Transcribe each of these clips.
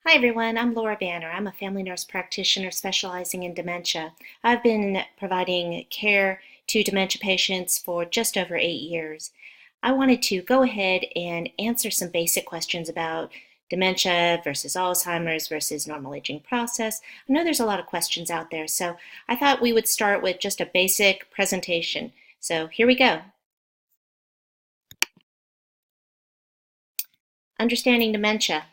Hi everyone, I'm Laura Banner. I'm a family nurse practitioner specializing in dementia. I've been providing care to dementia patients for just over 8 years. I wanted to go ahead and answer some basic questions about dementia versus Alzheimer's versus normal aging process. I know there's a lot of questions out there, so I thought we would start with just a basic presentation. So here we go. Understanding dementia.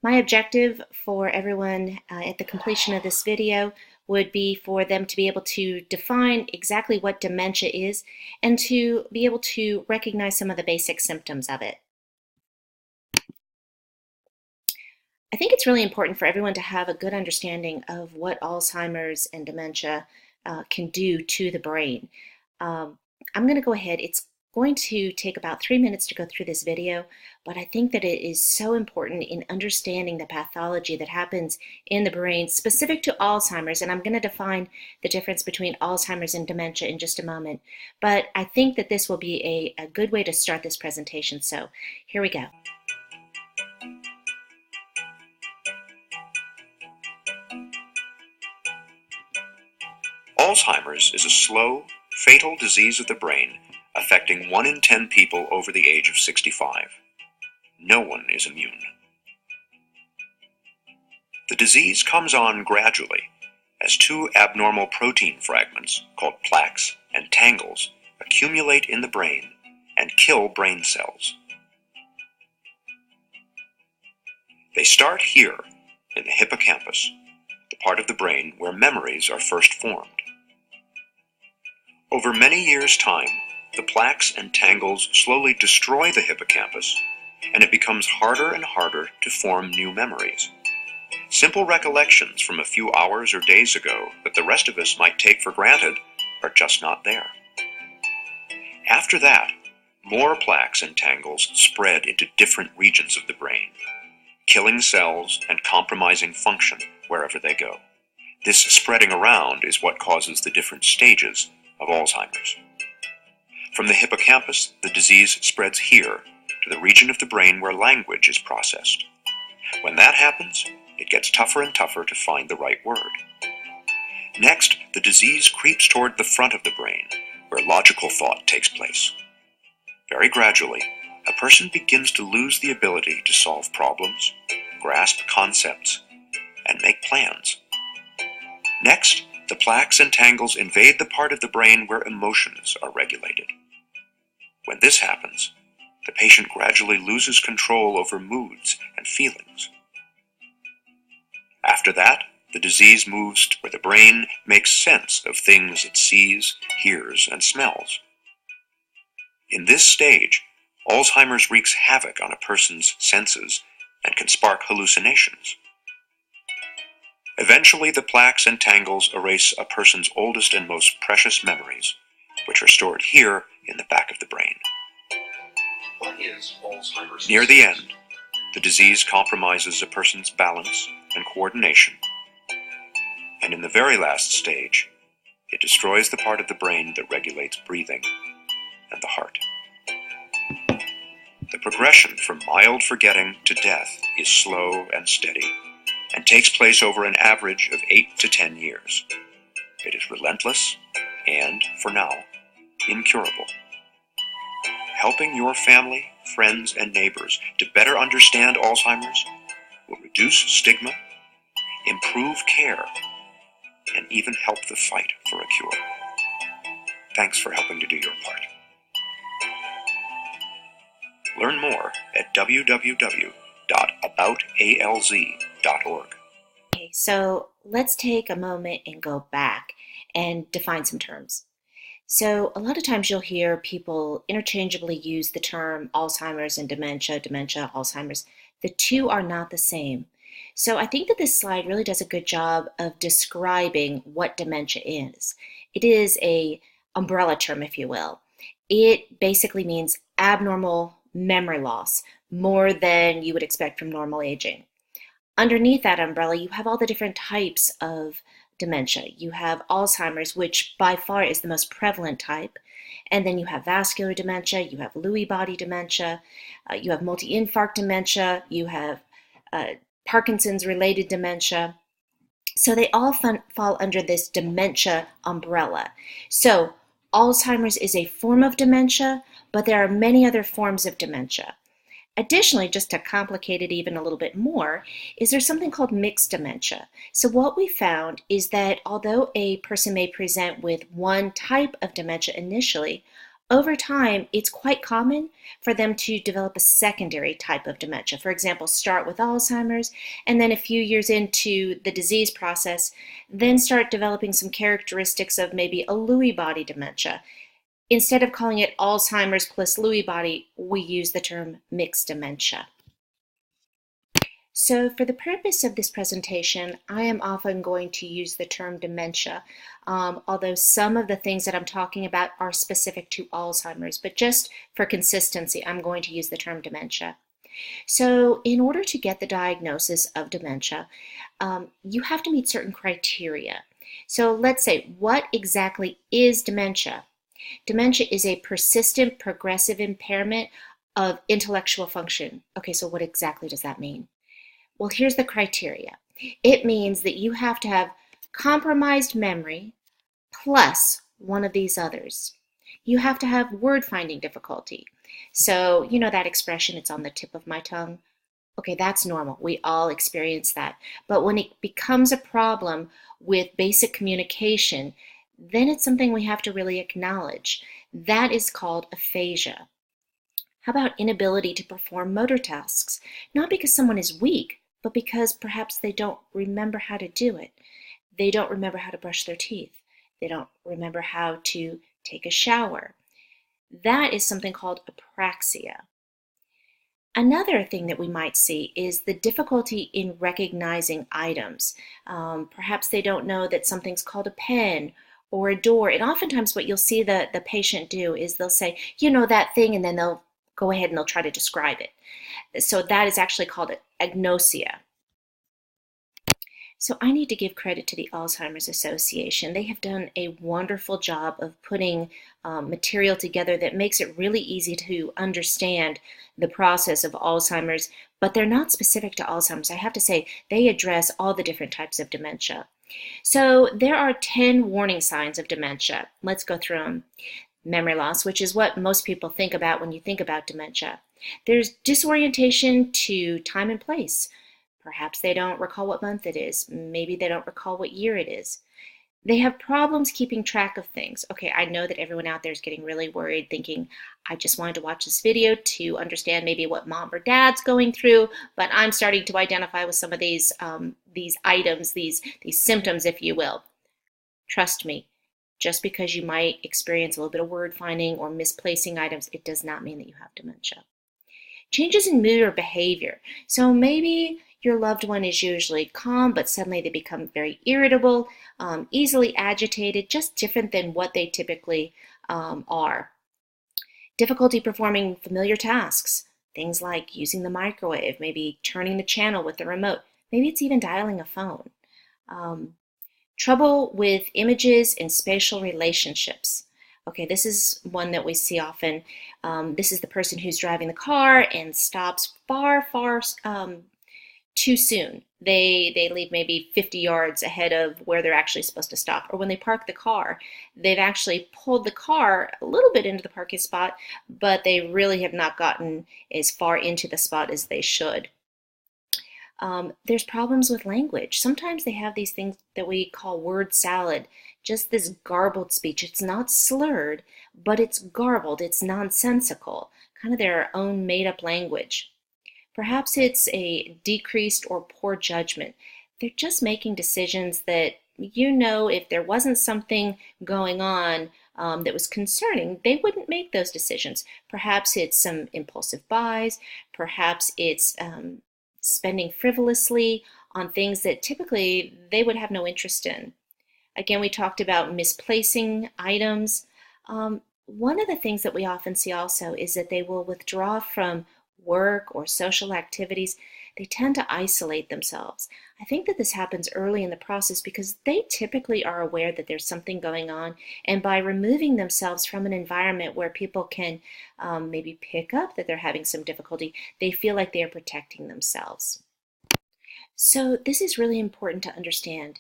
My objective for everyone at the completion of this video would be for them to be able to define exactly what dementia is and to be able to recognize some of the basic symptoms of it. I think it's really important for everyone to have a good understanding of what Alzheimer's and dementia can do to the brain. I'm going to go ahead. It's going to take about 3 minutes to go through this video, but I think that it is so important in understanding the pathology that happens in the brain specific to Alzheimer's, and I'm going to define the difference between Alzheimer's and dementia in just a moment. But I think that this will be a good way to start this presentation, so here we go. Alzheimer's is a slow, fatal disease of the brain affecting 1 in 10 people over the age of 65. No one is immune. The disease comes on gradually as 2 abnormal protein fragments called plaques and tangles accumulate in the brain and kill brain cells. They start here in the hippocampus, the part of the brain where memories are first formed. Over many years' time, the plaques and tangles slowly destroy the hippocampus, and it becomes harder and harder to form new memories. Simple recollections from a few hours or days ago that the rest of us might take for granted are just not there. After that, more plaques and tangles spread into different regions of the brain, killing cells and compromising function wherever they go. This spreading around is what causes the different stages of Alzheimer's. From the hippocampus, the disease spreads here to the region of the brain where language is processed. When that happens, it gets tougher and tougher to find the right word. Next, the disease creeps toward the front of the brain, where logical thought takes place. Very gradually, a person begins to lose the ability to solve problems, grasp concepts, and make plans. Next, the plaques and tangles invade the part of the brain where emotions are regulated. When this happens, the patient gradually loses control over moods and feelings. After that, the disease moves to where the brain makes sense of things it sees, hears, and smells. In this stage, Alzheimer's wreaks havoc on a person's senses and can spark hallucinations. Eventually, the plaques and tangles erase a person's oldest and most precious memories, which are stored here in the back of the brain. What is Alzheimer's? Near the end, the disease compromises a person's balance and coordination. And in the very last stage, it destroys the part of the brain that regulates breathing and the heart. The progression from mild forgetting to death is slow and steady, and takes place over an average of 8 to 10 years. It is relentless and, for now, incurable. Helping your family, friends, and neighbors to better understand Alzheimer's will reduce stigma, improve care, and even help the fight for a cure. Thanks for helping to do your part. Learn more at www.aboutalz.org. Okay, so let's take a moment and go back and define some terms. So a lot of times you'll hear people interchangeably use the term Alzheimer's and dementia, dementia, Alzheimer's. The two are not the same. So I think that this slide really does a good job of describing what dementia is. It is an umbrella term, if you will. It basically means abnormal memory loss, more than you would expect from normal aging. Underneath that umbrella, you have all the different types of dementia. You have Alzheimer's, which by far is the most prevalent type. And then you have vascular dementia, you have Lewy body dementia, you have multi-infarct dementia, you have Parkinson's related dementia. So they all fall under this dementia umbrella. So Alzheimer's is a form of dementia, but there are many other forms of dementia. Additionally, just to complicate it even a little bit more, is there's something called mixed dementia. So what we found is that although a person may present with one type of dementia initially, over time, it's quite common for them to develop a secondary type of dementia. For example, start with Alzheimer's, and then a few years into the disease process, then start developing some characteristics of maybe a Lewy body dementia. Instead of calling it Alzheimer's plus Lewy body, we use the term mixed dementia. So for the purpose of this presentation, I am often going to use the term dementia, although some of the things that I'm talking about are specific to Alzheimer's, but just for consistency, I'm going to use the term dementia. So in order to get the diagnosis of dementia, you have to meet certain criteria. So let's say, what exactly is dementia? Dementia is a persistent progressive impairment of intellectual function. Okay, so what exactly does that mean? Well, here's the criteria. It means that you have to have compromised memory plus one of these others. You have to have word finding difficulty. So, you know that expression, it's on the tip of my tongue? Okay, that's normal. We all experience that. But when it becomes a problem with basic communication, then it's something we have to really acknowledge. That is called aphasia. How about inability to perform motor tasks? Not because someone is weak, but because perhaps they don't remember how to do it. They don't remember how to brush their teeth. They don't remember how to take a shower. That is something called apraxia. Another thing that we might see is the difficulty in recognizing items. Perhaps they don't know that something's called a pen or a door. And oftentimes what you'll see the patient do is they'll say, you know, that thing, and then they'll go ahead and they'll try to describe it. So that is actually called agnosia. So I need to give credit to the Alzheimer's Association. They have done a wonderful job of putting material together that makes it really easy to understand the process of Alzheimer's, but they're not specific to Alzheimer's. I have to say, they address all the different types of dementia. So there are 10 warning signs of dementia. Let's go through them. Memory loss, which is what most people think about when you think about dementia. There's disorientation to time and place. Perhaps they don't recall what month it is. Maybe they don't recall what year it is. They have problems keeping track of things. Okay, I know that everyone out there is getting really worried, thinking, I just wanted to watch this video to understand maybe what mom or dad's going through, but I'm starting to identify with some of these items, these symptoms, if you will. Trust me, just because you might experience a little bit of word finding or misplacing items, it does not mean that you have dementia. Changes in mood or behavior. So maybe your loved one is usually calm, but suddenly they become very irritable, easily agitated, just different than what they typically are. Difficulty performing familiar tasks, things like using the microwave, maybe turning the channel with the remote, maybe it's even dialing a phone. Trouble with images and spatial relationships. Okay, this is one that we see often. This is the person who's driving the car and stops far too soon. They leave maybe 50 yards ahead of where they're actually supposed to stop. Or when they park the car, they've actually pulled the car a little bit into the parking spot, but they really have not gotten as far into the spot as they should. There's problems with language. Sometimes they have these things that we call word salad, just this garbled speech. It's not slurred, but it's garbled. It's nonsensical, kind of their own made-up language. Perhaps it's a decreased or poor judgment. They're just making decisions that, you know, if there wasn't something going on that was concerning, they wouldn't make those decisions. Perhaps it's some impulsive buys. Perhaps it's spending frivolously on things that typically they would have no interest in. Again, we talked about misplacing items. One of the things that we often see also is that they will withdraw from work or social activities. they tend to isolate themselves. I think that this happens early in the process because they typically are aware that there's something going on, and by removing themselves from an environment where people can maybe pick up that they're having some difficulty, they feel like they are protecting themselves. So this is really important to understand.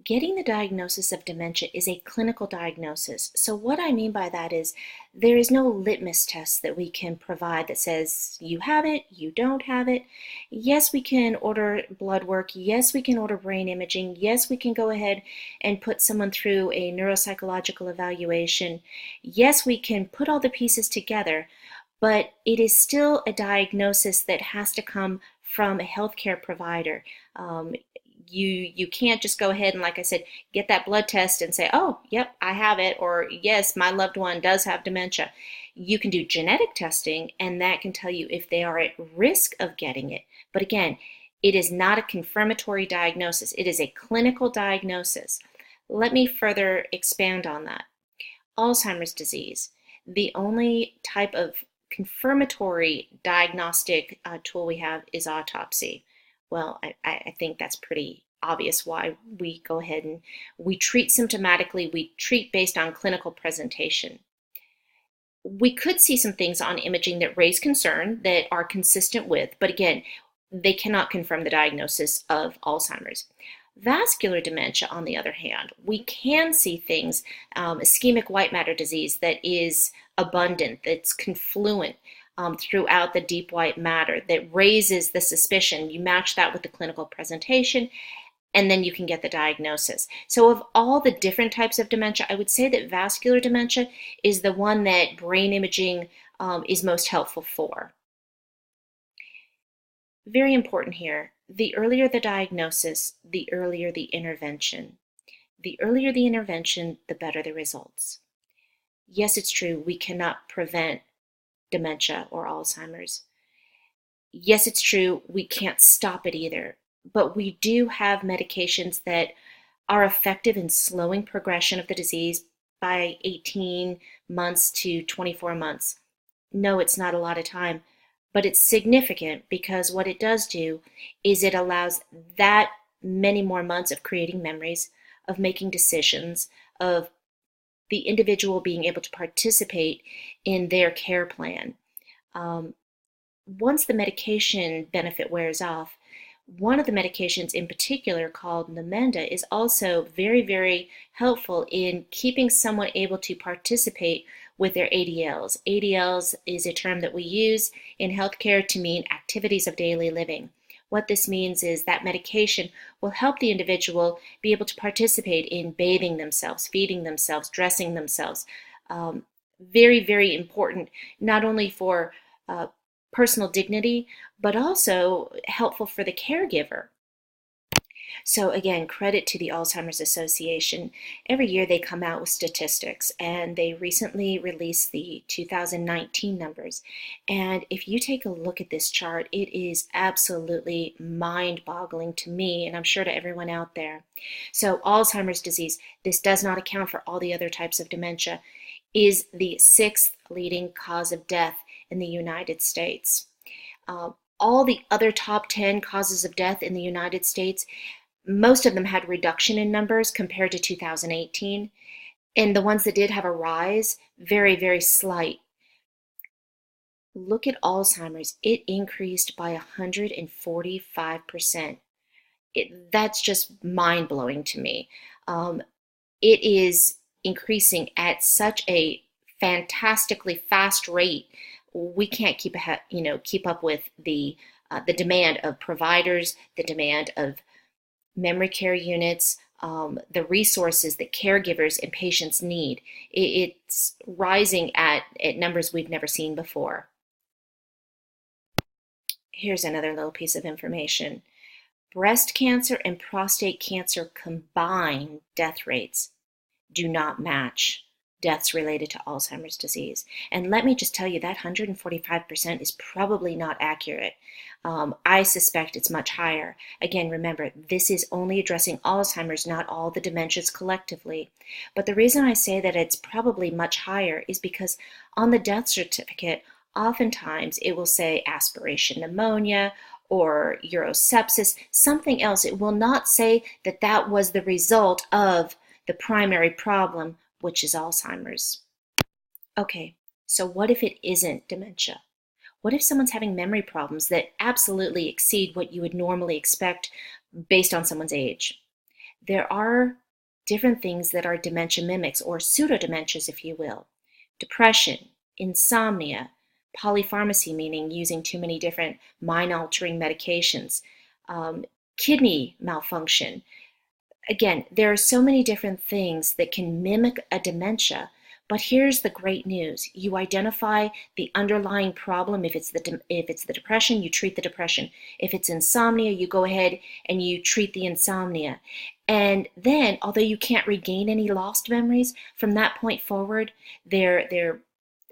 Getting the diagnosis of dementia is a clinical diagnosis. So what I mean by that is there is no litmus test that we can provide that says you have it, you don't have it. Yes, we can order blood work. Yes, we can order brain imaging. Yes, we can go ahead and put someone through a neuropsychological evaluation. Yes, we can put all the pieces together, but it is still a diagnosis that has to come from a healthcare provider. Um, you can't just go ahead and, like I said, get that blood test and say, oh, yep, I have it, or yes, my loved one does have dementia. You can do genetic testing, and that can tell you if they are at risk of getting it. But again, it is not a confirmatory diagnosis. It is a clinical diagnosis. Let me further expand on that. Alzheimer's disease, the only type of confirmatory diagnostic tool we have is autopsy. Well, I think that's pretty obvious why we go ahead and we treat symptomatically, we treat based on clinical presentation. We could see some things on imaging that raise concern that are consistent with, but again, they cannot confirm the diagnosis of Alzheimer's. Vascular dementia, on the other hand, we can see things, ischemic white matter disease that is abundant, that's confluent throughout the deep white matter, that raises the suspicion. You match that with the clinical presentation, and then you can get the diagnosis. So of all the different types of dementia, I would say that vascular dementia is the one that brain imaging is most helpful for. Very important here, the earlier the diagnosis, the earlier the intervention. The earlier the intervention, the better the results. Yes, it's true, we cannot prevent dementia or Alzheimer's. Yes, it's true, we can't stop it either, but we do have medications that are effective in slowing progression of the disease by 18 months to 24 months. No, it's not a lot of time, but it's significant because what it does do is it allows that many more months of creating memories, of making decisions, of the individual being able to participate in their care plan. Um, Once the medication benefit wears off, one of the medications in particular called Namenda is also very, very helpful in keeping someone able to participate with their ADLs. ADLs is a term that we use in healthcare to mean activities of daily living. What this means is that medication will help the individual be able to participate in bathing themselves, feeding themselves, dressing themselves. Very, very important, not only for personal dignity, but also helpful for the caregiver. So again, credit to the Alzheimer's Association. Every year they come out with statistics, and they recently released the 2019 numbers. And if you take a look at this chart, it is absolutely mind-boggling to me, and I'm sure to everyone out there. So Alzheimer's disease, this does not account for all the other types of dementia, is the sixth leading cause of death in the United States. All the other top 10 causes of death in the United States, most of them had reduction in numbers compared to 2018. And the ones that did have a rise, very, very slight. Look at Alzheimer's. It increased by 145%. That's just mind-blowing to me. It is increasing at such a fantastically fast rate. We can't keep up with the demand of providers, the demand of memory care units, the resources that caregivers and patients need. It's rising at numbers we've never seen before. Here's another little piece of information. Breast cancer and prostate cancer combined death rates do not match deaths related to Alzheimer's disease. And let me just tell you, that 145% is probably not accurate. I suspect it's much higher. Again, remember, this is only addressing Alzheimer's, not all the dementias collectively. But the reason I say that it's probably much higher is because on the death certificate, oftentimes it will say aspiration pneumonia or urosepsis, something else. It will not say that that was the result of the primary problem, which is Alzheimer's. Okay, so what if it isn't dementia? What if someone's having memory problems that absolutely exceed what you would normally expect based on someone's age? There are different things that are dementia mimics, or pseudodementias, if you will. Depression, insomnia, polypharmacy, meaning using too many different mind-altering medications, kidney malfunction. Again, there are so many different things that can mimic a dementia, but here's the great news. You identify the underlying problem. If it's the depression, you treat the depression. If it's insomnia, you go ahead and you treat the insomnia. And then, although you can't regain any lost memories, from that point forward, their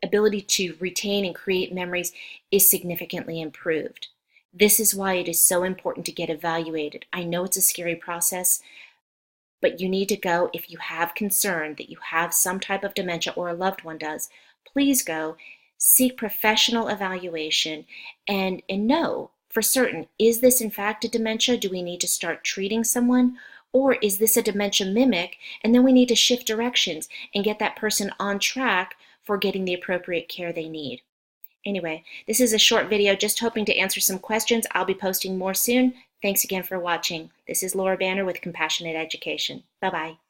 ability to retain and create memories is significantly improved. This is why it is so important to get evaluated. I know it's a scary process, but you need to go if you have concern that you have some type of dementia or a loved one does. Please go seek professional evaluation and know for certain, is this in fact a dementia? Do we need to start treating someone? Or is this a dementia mimic? And then we need to shift directions and get that person on track for getting the appropriate care they need. Anyway, this is a short video just hoping to answer some questions. I'll be posting more soon. Thanks again for watching. This is Laura Banner with Compassionate Education. Bye-bye.